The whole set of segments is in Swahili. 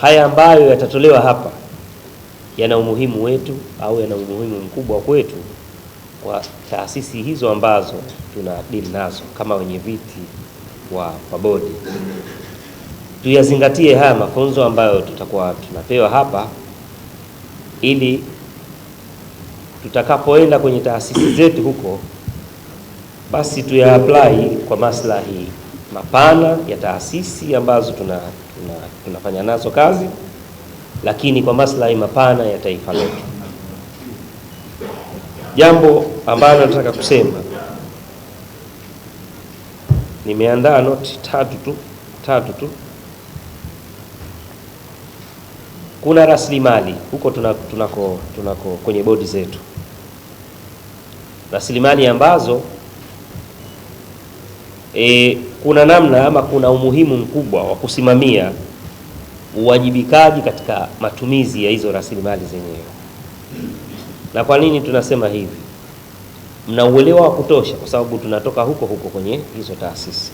haya ambayo yatatolewa hapa yana umuhimu wetu au yana umuhimu mkubwa kwetu kwa taasisi hizo ambazo tuna deal nazo kama wenye viti wa bodi. Tuyazingatie haya mafunzo ambayo tutakuwa tunapewa hapa, ili tutakapoenda kwenye taasisi zetu huko, basi tuya-apply kwa maslahi mapana ya taasisi ambazo tunafanya nazo kazi, lakini kwa maslahi mapana ya taifa letu. Jambo ambalo nataka kusema, nimeandaa noti tatu tu. Kuna rasilimali huko tunako kwenye bodi zetu, rasilimali ambazo kuna namna ama kuna umuhimu mkubwa wa kusimamia uwajibikaji katika matumizi ya hizo rasilimali zenyewe. Na kwa nini tunasema hivi? Mna uelewa wa kutosha, kwa sababu tunatoka huko kwenye hizo taasisi.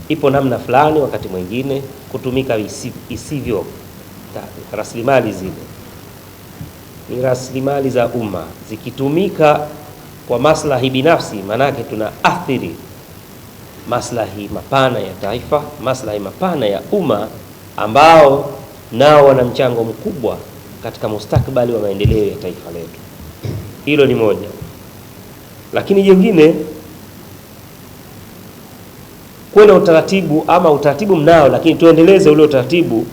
Ipo namna fulani wakati mwingine kutumika isivyo rasilimali zile. Ni rasilimali za umma, zikitumika kwa maslahi binafsi, manake tunaathiri maslahi mapana ya taifa, maslahi mapana ya umma ambao nao wana mchango mkubwa katika mustakabali wa maendeleo ya taifa letu. Hilo ni moja. Lakini jingine, kuna utaratibu ama utaratibu mnao, lakini tuendeleze ule utaratibu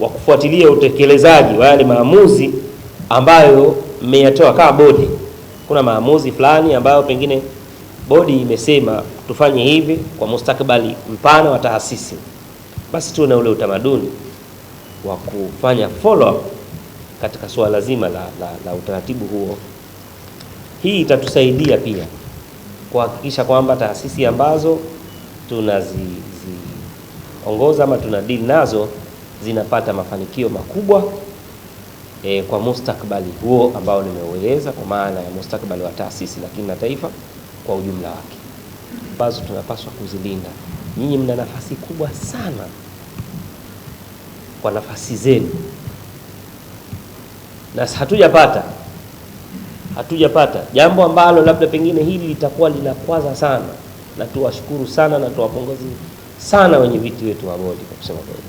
wa kufuatilia utekelezaji wa yale maamuzi ambayo mmeyatoa kama bodi. Kuna maamuzi fulani ambayo pengine bodi imesema tufanye hivi kwa mustakabali mpana wa taasisi, basi tuwe na ule utamaduni wa kufanya follow up katika swala zima la utaratibu huo. Hii itatusaidia pia kuhakikisha kwamba taasisi ambazo tunaziongoza ama tuna deal nazo zinapata mafanikio makubwa kwa mustakabali huo ambao nimeueleza, kwa maana ya mustakabali wa taasisi lakini na taifa kwa ujumla wake, ambazo tunapaswa kuzilinda. Nyinyi mna nafasi kubwa sana kwa nafasi zenu, na hatujapata jambo ambalo labda pengine hili litakuwa linakwaza sana, na tuwashukuru sana na tuwapongeze sana wenye viti wetu wa bodi. Kwa kusema kweli,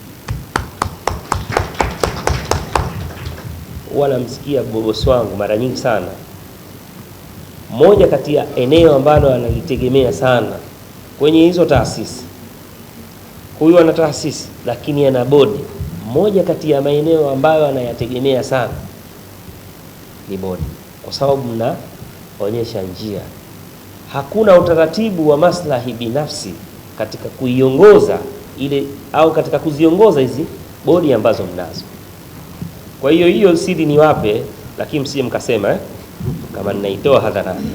wanamsikia bosi wangu mara nyingi sana, moja kati ya eneo ambalo analitegemea sana kwenye hizo taasisi, huyu ana taasisi lakini ana bodi, moja kati ya maeneo ambayo anayategemea sana ni bodi, kwa sababu mnaonyesha njia. Hakuna utaratibu wa maslahi binafsi katika kuiongoza ile au katika kuziongoza hizi bodi ambazo mnazo. Kwa hiyo siri niwape, lakini msije mkasema kama ninaitoa hadharani.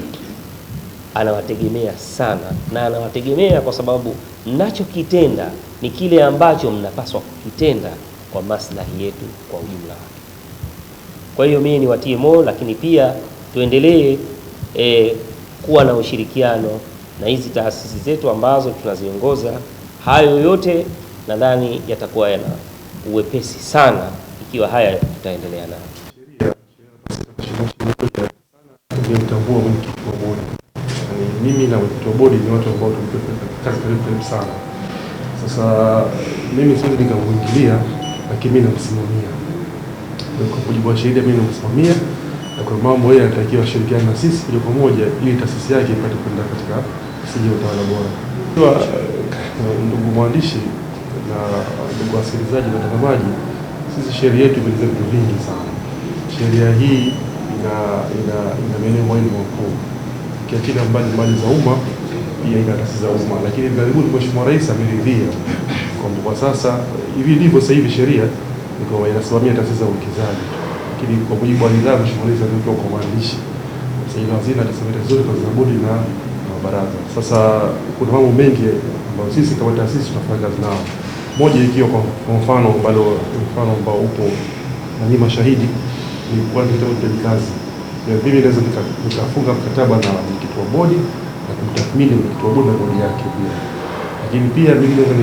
Anawategemea sana, na anawategemea kwa sababu mnachokitenda ni kile ambacho mnapaswa kukitenda kwa maslahi yetu kwa ujumla wake. Kwa hiyo mimi niwatie moyo, lakini pia tuendelee kuwa na ushirikiano na hizi taasisi zetu ambazo tunaziongoza. Hayo yote nadhani yatakuwa yana uwepesi sana ikiwa haya tutaendelea nayo. Nimtambua mwenyekiti wa bodi. Mimi na mwenyekiti wa bodi ni watu ambao tumefanya kazi karibu sana. Sasa mimi siwezi nikamuingilia, lakini mimi namsimamia. Kwa mujibu wa sheria mimi namsimamia, na kwa mambo yeye anatakiwa shirikiana na sisi moja kwa moja ili taasisi yake ipate kwenda katika msingi wa utawala bora. Kwa ndugu mwandishi na ndugu wasikilizaji na watazamaji, sisi sheria yetu ina vitu vingi sana. Sheria hii ina maeneo mawili makuu. Kiachana mbali za umma, pia ina taasisi za umma, lakini karibuni Mheshimiwa Rais ameridhia kwamba kwa sasa hivi ndivyo sasa hivi sheria iko inasimamia taasisi za uwekezaji, lakini kwa mujibu wa nidhamu Mheshimiwa Rais alikuwa kwa maandishi sasa hivi hazina taasisi zote za bodi na baraza. Sasa kuna mambo mengi ambayo sisi kama taasisi tunafanya kazi nao, moja ikiwa kwa mfano ambao upo na ni mashahidi ni kuanza kitabu cha kazi. Mimi naweza nikafunga mkataba na mwenyekiti wa bodi na kumtathmini mwenyekiti wa bodi na bodi yake pia. Lakini pia mimi naweza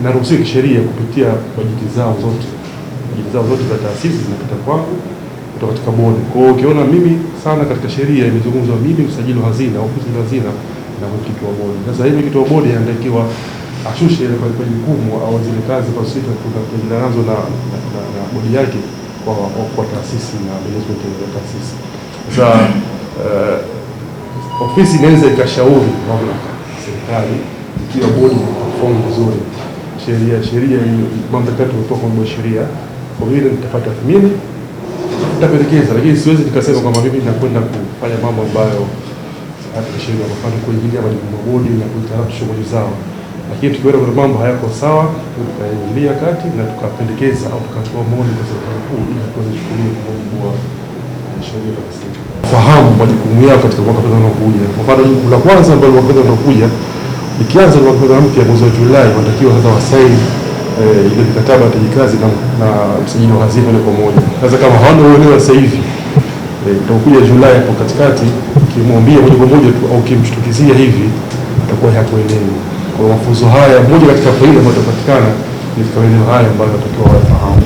naruhusiwa kisheria kupitia bajeti zao zote za taasisi zinapita kwangu kutoka katika bodi. Kwa hiyo ukiona mimi sana katika sheria imezungumzwa mimi msajili wa hazina, ofisi ya hazina na mwenyekiti wa bodi. Sasa hivi mwenyekiti wa bodi anatakiwa ashushe ile kwa jukumu au zile kazi kwa sisi tunaendelea nazo na bodi yake kwa taasisi na management ya taasisi. Sasa ofisi inaweza ikashauri mamlaka serikali ikiwa bodi perform vizuri sheria mamlaka yetu kutoka kwa sheria, kwa vile nitapata tathmini nitapendekeza, lakini siwezi nikasema kwamba mimi nakwenda kufanya mambo ambayo hata sheria kwa mfano kuingilia majukumu ya bodi na kuitarafu shughuli zao. Lakini tukiona kuna mambo hayako sawa, tukaingilia kati na tukapendekeza au tukatoa maoni kwa serikali kuu ili tuweze kwa mujibu wa sheria za serikali. Fahamu majukumu yao katika mwaka fedha unaokuja. Kwa mfano jukumu la kwanza ambalo mwaka fedha unaokuja ikianza mwaka fedha mpya mwezi wa Julai, wanatakiwa sasa wasaini ile mikataba ya utendaji kazi na msajili wa hazina moja kwa moja. Sasa kama hawana uelewa sasa hivi itakuja Julai hapo katikati, kimwambia moja kwa moja tu au kimshtukizia hivi atakuwa hakuelewi. Kwa mafunzo haya moja katika faida ambayo itapatikana ni katika maeneo haya ambayo natakiwa wafahamu.